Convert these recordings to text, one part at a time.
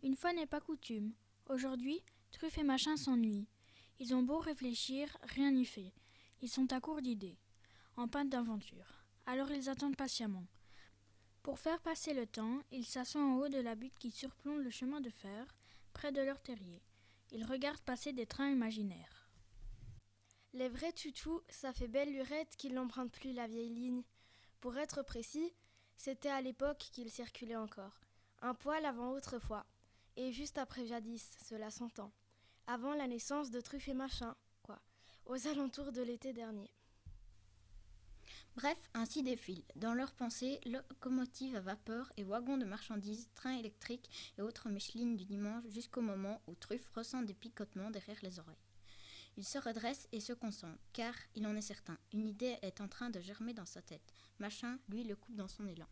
Une fois n'est pas coutume. Aujourd'hui, Truffe et Machin s'ennuient. Ils ont beau réfléchir, rien n'y fait. Ils sont à court d'idées, en panne d'aventure. Alors ils attendent patiemment. Pour faire passer le temps, ils s'assoient en haut de la butte qui surplombe le chemin de fer, près de leur terrier. Ils regardent passer des trains imaginaires. Les vrais tutous, ça fait belle lurette qu'ils n'empruntent plus la vieille ligne. Pour être précis, c'était à l'époque qu'ils circulaient encore. Un poil avant autrefois. Et juste après jadis, cela s'entend. Avant la naissance de Truffe et Machin, quoi. Aux alentours de l'été dernier. Bref, ainsi défilent, dans leurs pensées, locomotives à vapeur et wagons de marchandises, trains électriques et autres Michelines du dimanche jusqu'au moment où Truffe ressent des picotements derrière les oreilles. Il se redresse et se concentre, car, il en est certain, une idée est en train de germer dans sa tête. Machin, lui, le coupe dans son élan.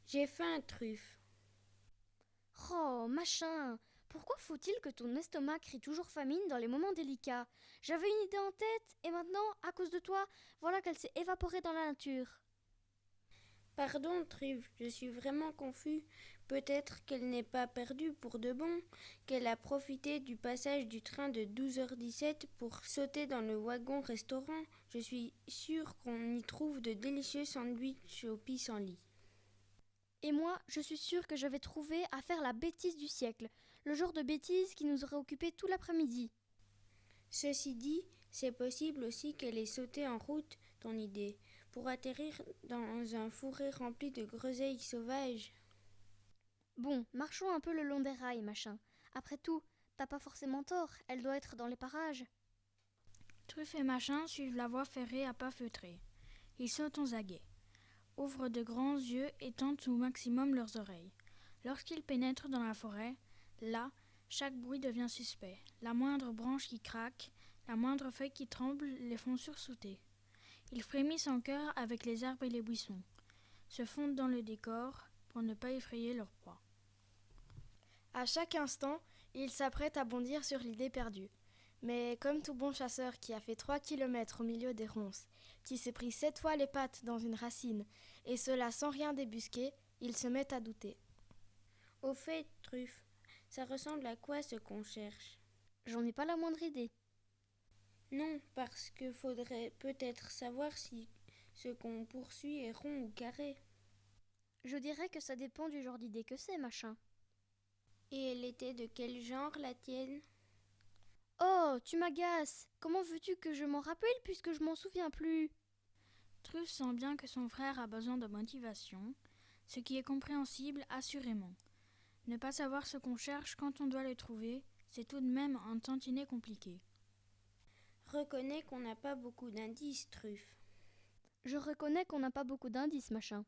J'ai faim, Truffe. Oh, Machin, pourquoi faut-il que ton estomac crie toujours famine dans les moments délicats? J'avais une idée en tête, et maintenant, à cause de toi, voilà qu'elle s'est évaporée dans la nature. Pardon, Truffe, je suis vraiment confus. Peut-être qu'elle n'est pas perdue pour de bon, qu'elle a profité du passage du train de 12h17 pour sauter dans le wagon-restaurant. Je suis sûre qu'on y trouve de délicieux sandwichs au pissenlit. Et moi, je suis sûre que je vais trouver à faire la bêtise du siècle, le genre de bêtise qui nous aurait occupé tout l'après-midi. Ceci dit, c'est possible aussi qu'elle ait sauté en route, ton idée, pour atterrir dans un fourré rempli de groseilles sauvages. Bon, marchons un peu le long des rails, Machin. Après tout, t'as pas forcément tort, elle doit être dans les parages. Truffe et Machin suivent la voie ferrée à pas feutrés. Ils sautent aux aguets, ouvrent de grands yeux et tendent au maximum leurs oreilles. Lorsqu'ils pénètrent dans la forêt, là, chaque bruit devient suspect. La moindre branche qui craque, la moindre feuille qui tremble les font sursauter. Ils frémissent en chœur avec les arbres et les buissons, se fondent dans le décor pour ne pas effrayer leur proie. À chaque instant, ils s'apprêtent à bondir sur l'idée perdue. Mais comme tout bon chasseur qui a fait 3 kilomètres au milieu des ronces, qui s'est pris 7 fois les pattes dans une racine, et cela sans rien débusquer, ils se mettent à douter. Au fait, Truffe, ça ressemble à quoi ce qu'on cherche? J'en ai pas la moindre idée. Non, parce que faudrait peut-être savoir si ce qu'on poursuit est rond ou carré. Je dirais que ça dépend du genre d'idée que c'est, Machin. Et elle était de quel genre, la tienne? Oh, tu m'agaces! Comment veux-tu que je m'en rappelle puisque je m'en souviens plus? Truffe sent bien que son frère a besoin de motivation, ce qui est compréhensible assurément. Ne pas savoir ce qu'on cherche quand on doit le trouver, c'est tout de même un tantinet compliqué. Reconnais qu'on n'a pas beaucoup d'indices, Truffe. Je reconnais qu'on n'a pas beaucoup d'indices, Machin.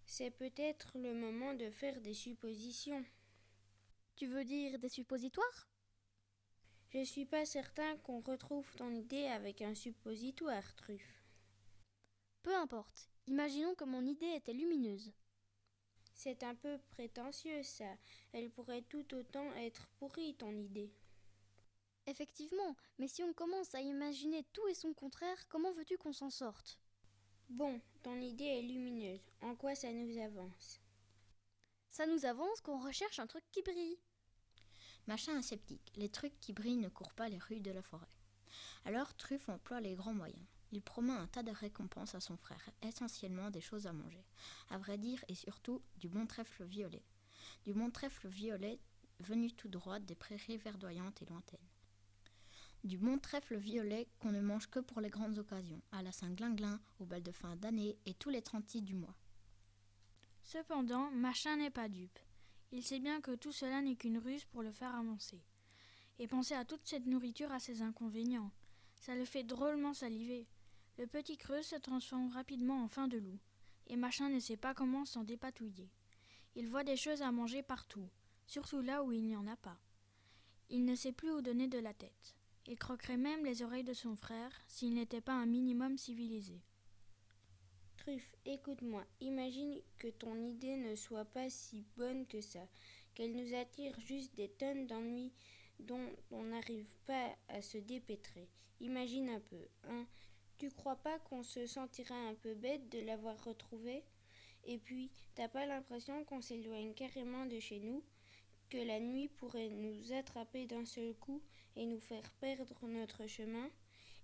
C'est peut-être le moment de faire des suppositions. Tu veux dire des suppositoires? Je suis pas certain qu'on retrouve ton idée avec un suppositoire, Truffe. Peu importe. Imaginons que mon idée était lumineuse. C'est un peu prétentieux, ça. Elle pourrait tout autant être pourrie, ton idée. Effectivement, mais si on commence à imaginer tout et son contraire, comment veux-tu qu'on s'en sorte? Bon, ton idée est lumineuse. En quoi ça nous avance? Ça nous avance qu'on recherche un truc qui brille. Machin est sceptique, les trucs qui brillent ne courent pas les rues de la forêt. Alors Truffe emploie les grands moyens. Il promet un tas de récompenses à son frère, essentiellement des choses à manger. À vrai dire, et surtout, du bon trèfle violet. Du bon trèfle violet venu tout droit des prairies verdoyantes et lointaines. Du bon trèfle violet qu'on ne mange que pour les grandes occasions, à la Saint-Glinglin, au bal de fin d'année et tous les 36 du mois. Cependant, Machin n'est pas dupe. Il sait bien que tout cela n'est qu'une ruse pour le faire avancer. Et penser à toute cette nourriture a ses inconvénients. Ça le fait drôlement saliver. Le petit creux se transforme rapidement en faim de loup, et Machin ne sait pas comment s'en dépatouiller. Il voit des choses à manger partout, surtout là où il n'y en a pas. Il ne sait plus où donner de la tête. Il croquerait même les oreilles de son frère s'il n'était pas un minimum civilisé. Truffe, écoute-moi. Imagine que ton idée ne soit pas si bonne que ça, qu'elle nous attire juste des tonnes d'ennuis dont on n'arrive pas à se dépêtrer. Imagine un peu, hein. Tu crois pas qu'on se sentirait un peu bête de l'avoir retrouvée? Et puis, t'as pas l'impression qu'on s'éloigne carrément de chez nous? que la nuit pourrait nous attraper d'un seul coup et nous faire perdre notre chemin?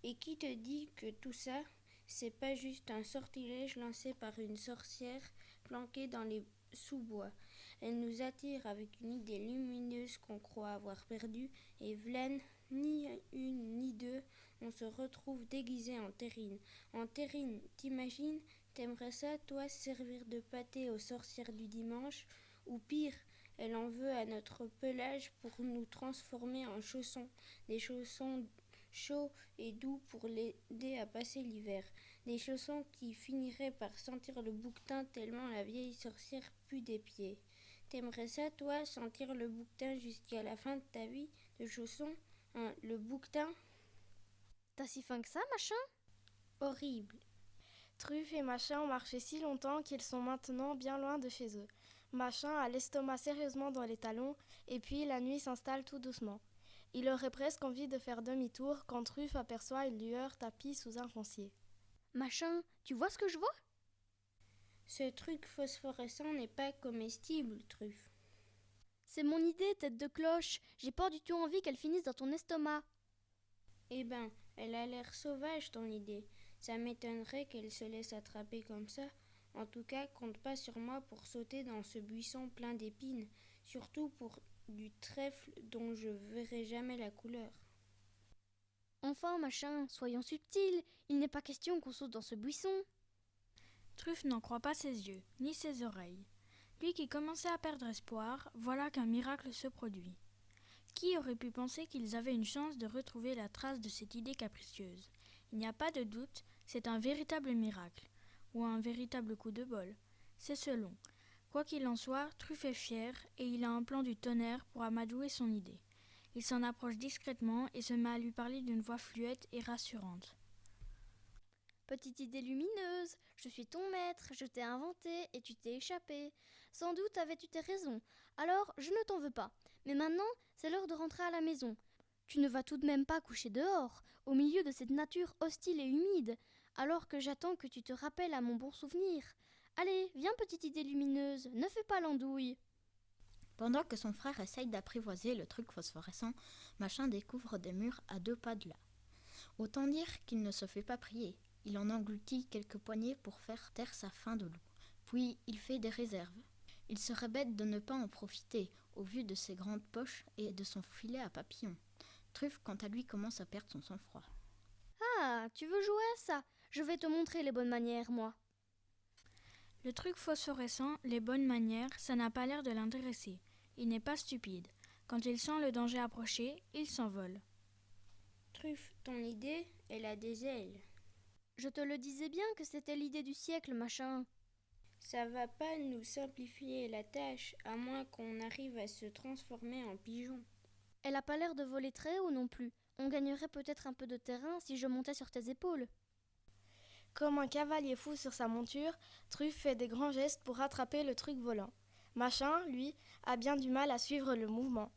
Et qui te dit que tout ça, c'est pas juste un sortilège lancé par une sorcière planquée dans les sous-bois? Elle nous attire avec une idée lumineuse qu'on croit avoir perdue, et v'là, ni une ni deux, on se retrouve déguisés en terrine. En terrine, t'imagines? T'aimerais ça, toi, servir de pâté aux sorcières du dimanche? Ou pire, elle en veut à notre pelage pour nous transformer en chaussons, des chaussons chauds et doux pour l'aider à passer l'hiver, des chaussons qui finiraient par sentir le bouquetin tellement la vieille sorcière pue des pieds. T'aimerais ça, toi, sentir le bouquetin jusqu'à la fin de ta vie, de chaussons, hein, le bouquetin? T'as si faim que ça, Machin? Horrible. Truffe et Machin ont marché si longtemps qu'ils sont maintenant bien loin de chez eux. Machin a l'estomac sérieusement dans les talons, et puis la nuit s'installe tout doucement. Il aurait presque envie de faire demi-tour quand Truffe aperçoit une lueur tapie sous un foncier. Machin, tu vois ce que je vois? Ce truc phosphorescent n'est pas comestible, Truffe. C'est mon idée, tête de cloche. J'ai pas du tout envie qu'elle finisse dans ton estomac. Eh ben, elle a l'air sauvage, ton idée. Ça m'étonnerait qu'elle se laisse attraper comme ça. En tout cas, compte pas sur moi pour sauter dans ce buisson plein d'épines, surtout pour du trèfle dont je verrai jamais la couleur. Enfin, Machin, soyons subtils. Il n'est pas question qu'on saute dans ce buisson. Truffe n'en croit pas ses yeux, ni ses oreilles. Lui qui commençait à perdre espoir, voilà qu'un miracle se produit. Qui aurait pu penser qu'ils avaient une chance de retrouver la trace de cette idée capricieuse? Il n'y a pas de doute, c'est un véritable miracle, ou un véritable coup de bol. C'est selon. Quoi qu'il en soit, Truffe est fier, et il a un plan du tonnerre pour amadouer son idée. Il s'en approche discrètement et se met à lui parler d'une voix fluette et rassurante. Petite idée lumineuse, je suis ton maître, je t'ai inventé et tu t'es échappé. Sans doute avais-tu tes raisons, alors je ne t'en veux pas. Mais maintenant, c'est l'heure de rentrer à la maison. Tu ne vas tout de même pas coucher dehors, au milieu de cette nature hostile et humide, alors que j'attends que tu te rappelles à mon bon souvenir. Allez, viens petite idée lumineuse, ne fais pas l'andouille. Pendant que son frère essaye d'apprivoiser le truc phosphorescent, Machin découvre des murs à 2 pas de là. Autant dire qu'il ne se fait pas prier. Il en engloutit quelques poignées pour faire taire sa faim de loup. Puis il fait des réserves. Il serait bête de ne pas en profiter, au vu de ses grandes poches et de son filet à papillons. Truffe, quant à lui, commence à perdre son sang-froid. Ah, tu veux jouer à ça? Je vais te montrer les bonnes manières, moi. Le truc phosphorescent, les bonnes manières, ça n'a pas l'air de l'intéresser. Il n'est pas stupide. Quand il sent le danger approcher, il s'envole. Truffe, ton idée, elle a des ailes. Je te le disais bien que c'était l'idée du siècle, Machin. Ça va pas nous simplifier la tâche, à moins qu'on arrive à se transformer en pigeon. Elle a pas l'air de voler très haut non plus. On gagnerait peut-être un peu de terrain si je montais sur tes épaules. Comme un cavalier fou sur sa monture, Truffe fait des grands gestes pour rattraper le truc volant. Machin, lui, a bien du mal à suivre le mouvement.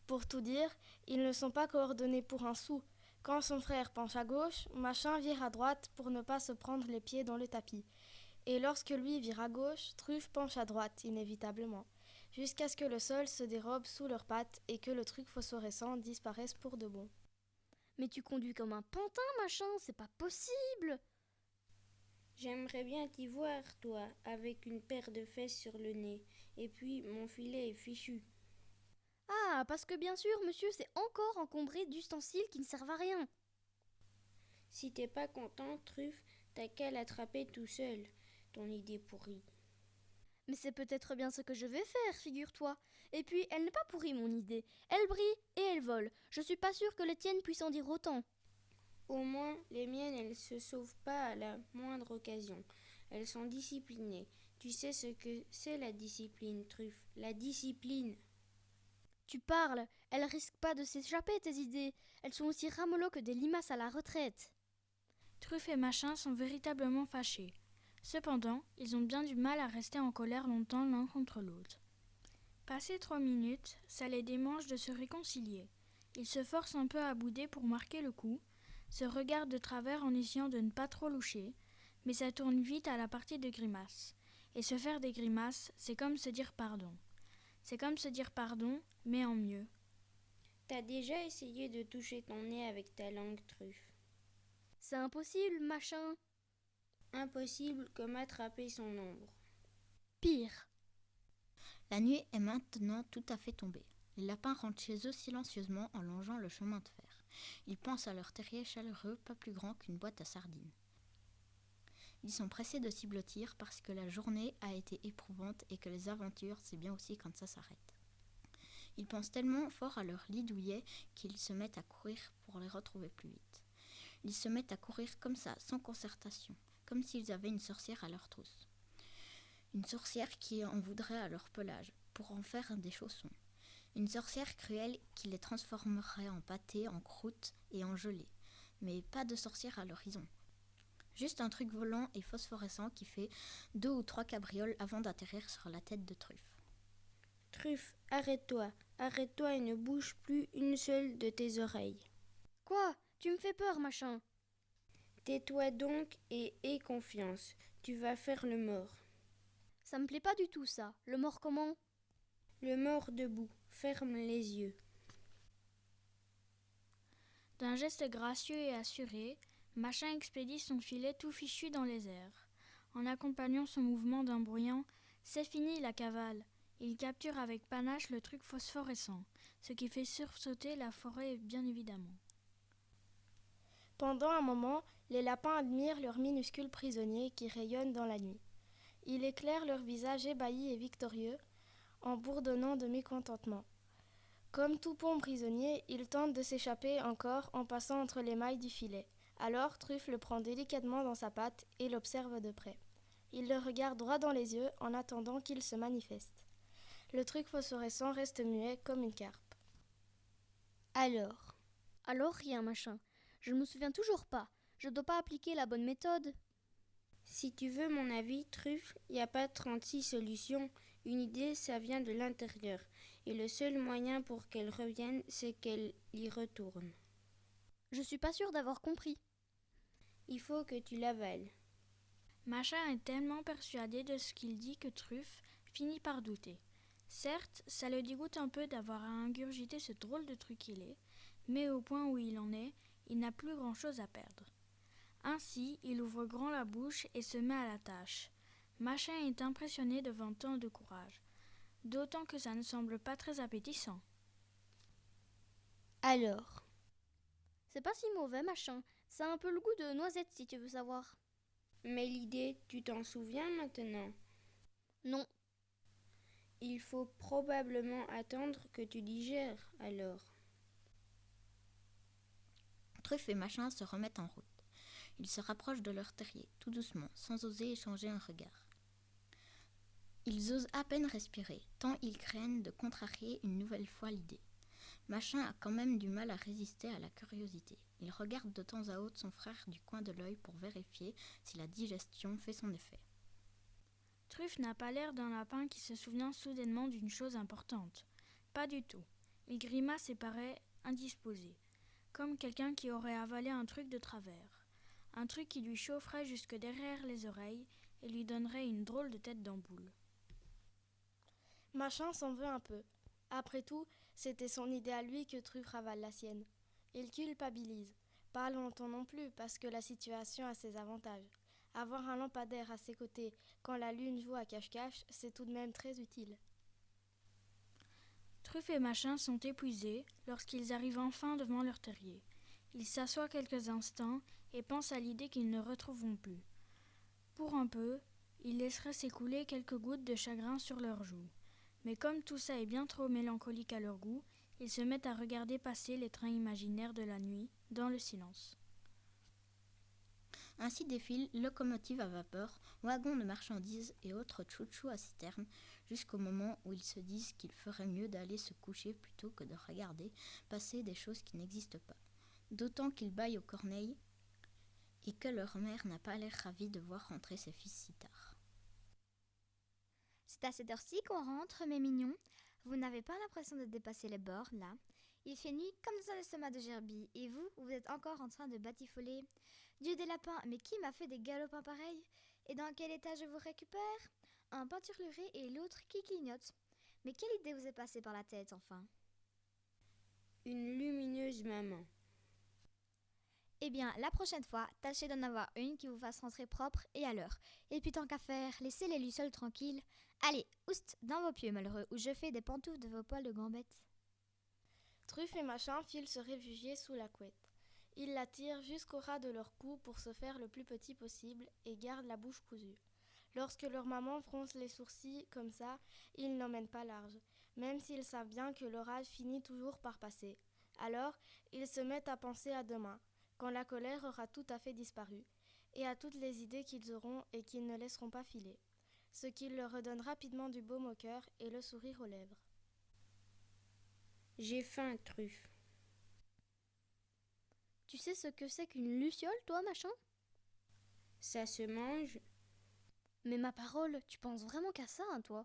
Pour tout dire, ils ne sont pas coordonnés pour un sou. Quand son frère penche à gauche, Machin vire à droite pour ne pas se prendre les pieds dans le tapis. Et lorsque lui vire à gauche, Truffe penche à droite, inévitablement, jusqu'à ce que le sol se dérobe sous leurs pattes et que le truc phosphorescent disparaisse pour de bon. Mais tu conduis comme un pantin, Machin, c'est pas possible. J'aimerais bien t'y voir, toi, avec une paire de fesses sur le nez. Et puis, mon filet est fichu. Ah, parce que bien sûr, monsieur s'est encore encombré d'ustensiles qui ne servent à rien. Si t'es pas content, Truffe, t'as qu'à l'attraper tout seul, ton idée pourrie. Mais c'est peut-être bien ce que je vais faire, figure-toi. Et puis, elle n'est pas pourrie, mon idée. Elle brille et elle vole. Je suis pas sûre que les tiennes puissent en dire autant. Au moins, les miennes, elles se sauvent pas à la moindre occasion. Elles sont disciplinées. Tu sais ce que c'est la discipline, Truffe, la discipline. Tu parles, elles risquent pas de s'échapper, tes idées. Elles sont aussi ramollos que des limaces à la retraite. Truffe et Machin sont véritablement fâchés. Cependant, ils ont bien du mal à rester en colère longtemps l'un contre l'autre. Passé 3 minutes, ça les démange de se réconcilier. Ils se forcent un peu à bouder pour marquer le coup, se regardent de travers en essayant de ne pas trop loucher, mais ça tourne vite à la partie de grimaces. Et se faire des grimaces, c'est comme se dire pardon. C'est comme se dire pardon, mais en mieux. T'as déjà essayé de toucher ton nez avec ta langue, Truffe? C'est impossible, machin. Impossible comme attraper son ombre. Pire. La nuit est maintenant tout à fait tombée. Les lapins rentrent chez eux silencieusement en longeant le chemin de fer. Ils pensent à leur terrier chaleureux, pas plus grand qu'une boîte à sardines. Ils sont pressés de s'y blottir parce que la journée a été éprouvante et que les aventures, c'est bien aussi quand ça s'arrête. Ils pensent tellement fort à leur lit douillet qu'ils se mettent à courir pour les retrouver plus vite. Ils se mettent à courir comme ça, sans concertation, comme s'ils avaient une sorcière à leur trousse. Une sorcière qui en voudrait à leur pelage, pour en faire des chaussons. Une sorcière cruelle qui les transformerait en pâté, en croûte et en gelée. Mais pas de sorcière à l'horizon. Juste un truc volant et phosphorescent qui fait 2 ou 3 cabrioles avant d'atterrir sur la tête de Truffe. Truffe, arrête-toi. Arrête-toi et ne bouge plus une seule de tes oreilles. Quoi? Tu me fais peur, machin. Tais-toi donc et aie confiance. Tu vas faire le mort. Ça me plaît pas du tout, ça. Le mort comment? Le mort debout. Ferme les yeux. D'un geste gracieux et assuré, Machin expédie son filet tout fichu dans les airs. En accompagnant son mouvement d'un bruyant « C'est fini la cavale !» il capture avec panache le truc phosphorescent, ce qui fait sursauter la forêt bien évidemment. Pendant un moment, les lapins admirent leur minuscule prisonnier qui rayonne dans la nuit. Il éclaire leur visage ébahi et victorieux, en bourdonnant de mécontentement. Comme tout bon prisonnier, il tente de s'échapper encore en passant entre les mailles du filet. Alors Truffe le prend délicatement dans sa patte et l'observe de près. Il le regarde droit dans les yeux en attendant qu'il se manifeste. Le truc phosphorescent reste muet comme une carpe. Alors rien, machin. Je ne me souviens toujours pas. Je dois pas appliquer la bonne méthode. Si tu veux mon avis, Truffe, y a pas 36 solutions. Une idée, ça vient de l'intérieur. Et le seul moyen pour qu'elle revienne, c'est qu'elle y retourne. Je suis pas sûre d'avoir compris. Il faut que tu l'avales. Machin est tellement persuadé de ce qu'il dit que Truffe finit par douter. Certes, ça le dégoûte un peu d'avoir à ingurgiter ce drôle de truc qu'il est, mais au point où il en est, il n'a plus grand-chose à perdre. Ainsi, il ouvre grand la bouche et se met à la tâche. Machin est impressionné devant tant de courage, d'autant que ça ne semble pas très appétissant. Alors, C'est pas si mauvais, machin. Ça a un peu le goût de noisette, si tu veux savoir. mais l'idée, tu t'en souviens maintenant? Non. Il faut probablement attendre que tu digères, alors. Truffe et Machin se remettent en route. Ils se rapprochent de leur terrier, tout doucement, sans oser échanger un regard. Ils osent à peine respirer, tant ils craignent de contrarier une nouvelle fois l'idée. Machin a quand même du mal à résister à la curiosité. Il regarde de temps à autre son frère du coin de l'œil pour vérifier si la digestion fait son effet. Truffe n'a pas l'air d'un lapin qui se souvient soudainement d'une chose importante. Pas du tout. Il grimace et paraît indisposé, comme quelqu'un qui aurait avalé un truc de travers. Un truc qui lui chaufferait jusque derrière les oreilles et lui donnerait une drôle de tête d'ampoule. Machin s'en veut un peu. Après tout, c'était son idée à lui que Truffe ravale la sienne. Il culpabilise. Pas longtemps non plus, parce que la situation a ses avantages. Avoir un lampadaire à ses côtés quand la lune joue à cache-cache, c'est tout de même très utile. Truffe et Machin sont épuisés lorsqu'ils arrivent enfin devant leur terrier. Ils s'assoient quelques instants et pensent à l'idée qu'ils ne retrouveront plus. Pour un peu, ils laisseraient s'écouler quelques gouttes de chagrin sur leurs joues. Mais comme tout ça est bien trop mélancolique à leur goût, ils se mettent à regarder passer les trains imaginaires de la nuit, dans le silence. Ainsi défilent locomotives à vapeur, wagons de marchandises et autres tchou-tchou à citerne, jusqu'au moment où ils se disent qu'il ferait mieux d'aller se coucher plutôt que de regarder passer des choses qui n'existent pas. D'autant qu'ils bâillent aux corneilles et que leur mère n'a pas l'air ravie de voir rentrer ses fils si tard. C'est à cette heure-ci qu'on rentre, mes mignons. Vous n'avez pas l'impression de dépasser les bords, là. Il fait nuit comme dans un estomac de gerbille, et vous êtes encore en train de batifoler. Dieu des lapins, mais qui m'a fait des galopins pareils? Et dans quel état je vous récupère? Un peinturluré et l'autre qui clignote. Mais quelle idée vous est passée par la tête, enfin? Une lumineuse maman. Eh bien, la prochaine fois, tâchez d'en avoir une qui vous fasse rentrer propre et à l'heure. Et puis tant qu'à faire, laissez les lucioles tranquilles. Allez, oust, dans vos pieux, malheureux, ou je fais des pantoufles de vos poils de gambette. Truffe et Machin filent se réfugier sous la couette. Ils la tirent jusqu'au ras de leur cou pour se faire le plus petit possible et gardent la bouche cousue. Lorsque leur maman fronce les sourcils comme ça, ils n'emmènent pas large, même s'ils savent bien que l'orage finit toujours par passer. Alors, ils se mettent à penser à demain, quand la colère aura tout à fait disparu, et à toutes les idées qu'ils auront et qu'ils ne laisseront pas filer, ce qui leur redonne rapidement du baume au cœur et le sourire aux lèvres. J'ai faim, Truffe. Tu sais ce que c'est qu'une luciole, toi, Machin? Ça se mange? Mais ma parole, tu penses vraiment qu'à ça, hein, toi?